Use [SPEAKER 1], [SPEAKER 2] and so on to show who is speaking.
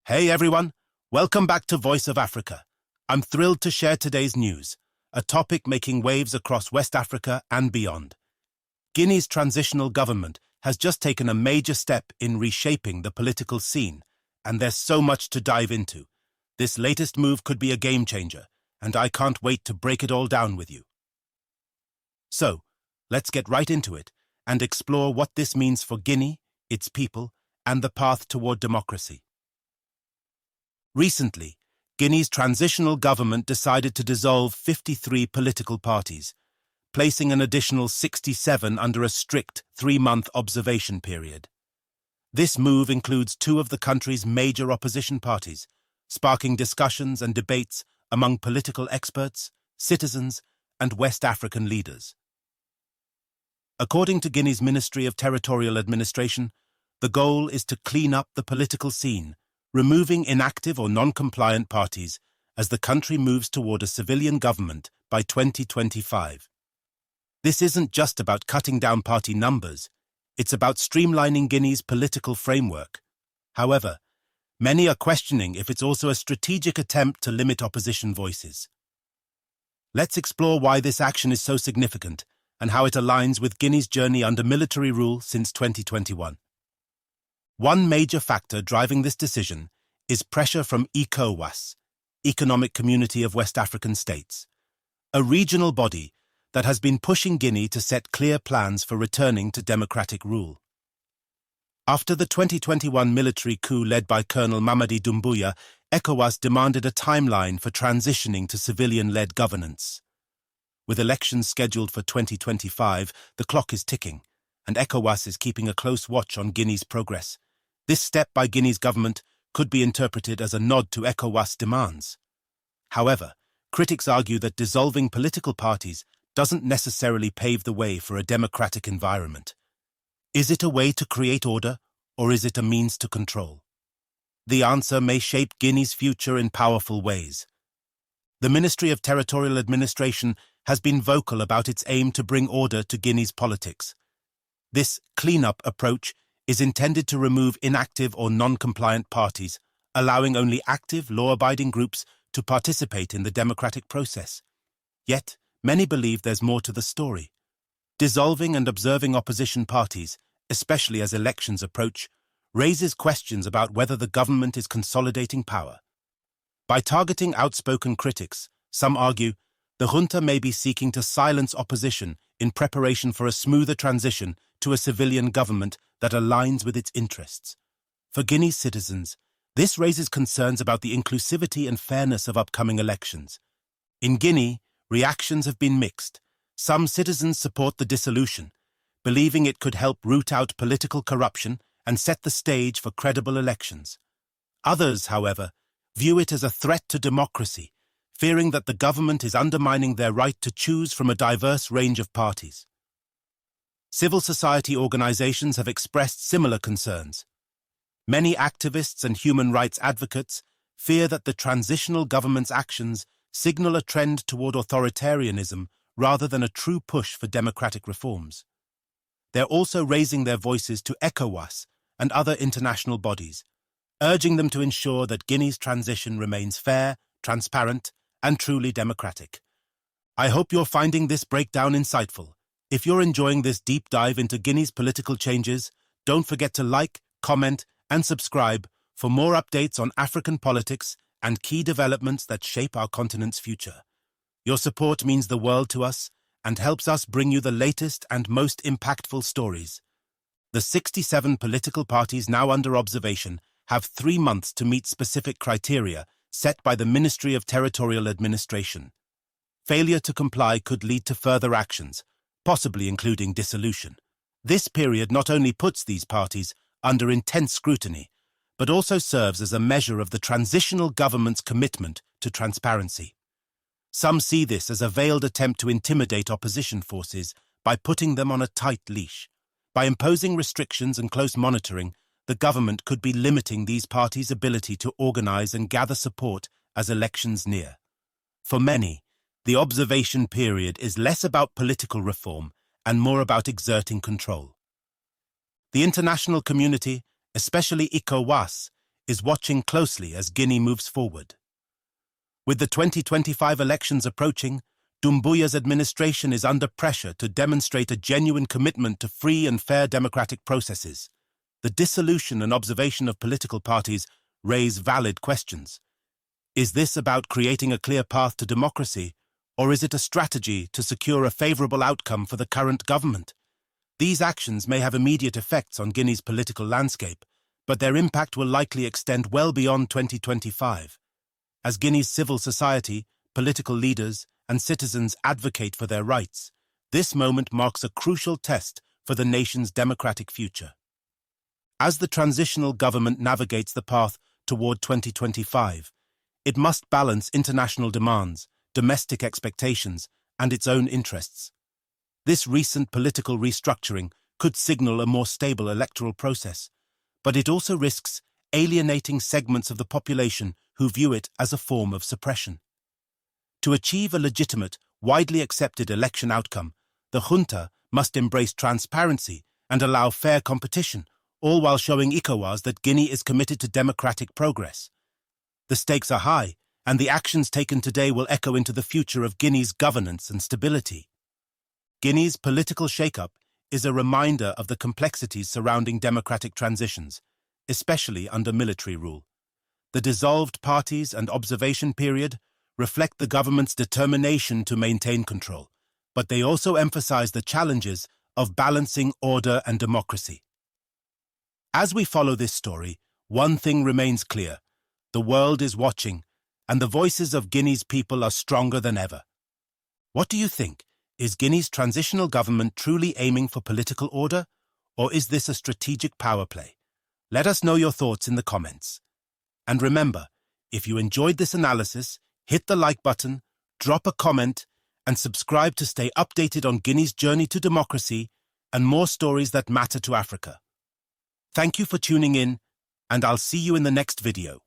[SPEAKER 1] Hey everyone, welcome back to Voice of Africa. I'm thrilled to share today's news, a topic making waves across West Africa and beyond. Guinea's transitional government has just taken a major step in reshaping the political scene, and there's so much to dive into. This latest move could be a game changer, and I can't wait to break it all down with you. So, let's get right into it and explore what this means for Guinea, its people, and the path toward democracy. Recently, Guinea's transitional government decided to dissolve 53 political parties, placing an additional 67 under a strict 3-month observation period. This move includes 2 of the country's major opposition parties, sparking discussions and debates among political experts, citizens, and West African leaders. According to Guinea's Ministry of Territorial Administration, the goal is to clean up the political scene, removing inactive or non-compliant parties as the country moves toward a civilian government by 2025. This isn't just about cutting down party numbers, it's about streamlining Guinea's political framework. However, many are questioning if it's also a strategic attempt to limit opposition voices. Let's explore why this action is so significant and how it aligns with Guinea's journey under military rule since 2021. One major factor driving this decision is pressure from ECOWAS, Economic Community of West African States, a regional body that has been pushing Guinea to set clear plans for returning to democratic rule. After the 2021 military coup led by Colonel Mamadi Doumbouya, ECOWAS demanded a timeline for transitioning to civilian-led governance. With elections scheduled for 2025, the clock is ticking, and ECOWAS is keeping a close watch on Guinea's progress. This step by Guinea's government could be interpreted as a nod to ECOWAS demands. However, critics argue that dissolving political parties doesn't necessarily pave the way for a democratic environment. Is it a way to create order, or is it a means to control? The answer may shape Guinea's future in powerful ways. The Ministry of Territorial Administration has been vocal about its aim to bring order to Guinea's politics. This clean-up approach is intended to remove inactive or non-compliant parties, allowing only active, law-abiding groups to participate in the democratic process. Yet, many believe there's more to the story. Dissolving and observing opposition parties, especially as elections approach, raises questions about whether the government is consolidating power. By targeting outspoken critics, some argue the junta may be seeking to silence opposition in preparation for a smoother transition to a civilian government that aligns with its interests. For Guinea's citizens, this raises concerns about the inclusivity and fairness of upcoming elections. In Guinea, reactions have been mixed. Some citizens support the dissolution, believing it could help root out political corruption and set the stage for credible elections. Others, however, view it as a threat to democracy, fearing that the government is undermining their right to choose from a diverse range of parties. Civil society organizations have expressed similar concerns. Many activists and human rights advocates fear that the transitional government's actions signal a trend toward authoritarianism rather than a true push for democratic reforms. They're also raising their voices to ECOWAS and other international bodies, urging them to ensure that Guinea's transition remains fair, transparent, and truly democratic. I hope you're finding this breakdown insightful. If you're enjoying this deep dive into Guinea's political changes, don't forget to like, comment, and subscribe for more updates on African politics and key developments that shape our continent's future. Your support means the world to us and helps us bring you the latest and most impactful stories. The 67 political parties now under observation have 3 months to meet specific criteria set by the Ministry of Territorial Administration. Failure to comply could lead to further actions, possibly including dissolution. This period not only puts these parties under intense scrutiny, but also serves as a measure of the transitional government's commitment to transparency. Some see this as a veiled attempt to intimidate opposition forces by putting them on a tight leash. By imposing restrictions and close monitoring, the government could be limiting these parties' ability to organize and gather support as elections near. For many, the observation period is less about political reform and more about exerting control. The international community, especially ECOWAS, is watching closely as Guinea moves forward. With the 2025 elections approaching, Doumbouya's administration is under pressure to demonstrate a genuine commitment to free and fair democratic processes. The dissolution and observation of political parties raise valid questions. Is this about creating a clear path to democracy, or is it a strategy to secure a favorable outcome for the current government? These actions may have immediate effects on Guinea's political landscape, but their impact will likely extend well beyond 2025. As Guinea's civil society, political leaders, and citizens advocate for their rights, this moment marks a crucial test for the nation's democratic future. As the transitional government navigates the path toward 2025, it must balance international demands, domestic expectations, and its own interests. This recent political restructuring could signal a more stable electoral process, but it also risks alienating segments of the population who view it as a form of suppression. To achieve a legitimate, widely accepted election outcome, the junta must embrace transparency and allow fair competition, all while showing ECOWAS that Guinea is committed to democratic progress. The stakes are high, and the actions taken today will echo into the future of Guinea's governance and stability. Guinea's political shakeup is a reminder of the complexities surrounding democratic transitions, especially under military rule. The dissolved parties and observation period reflect the government's determination to maintain control, but they also emphasize the challenges of balancing order and democracy. As we follow this story, one thing remains clear: the world is watching, and the voices of Guinea's people are stronger than ever. What do you think? Is Guinea's transitional government truly aiming for political order, or is this a strategic power play? Let us know your thoughts in the comments. And remember, if you enjoyed this analysis, hit the like button, drop a comment, and subscribe to stay updated on Guinea's journey to democracy and more stories that matter to Africa. Thank you for tuning in, and I'll see you in the next video.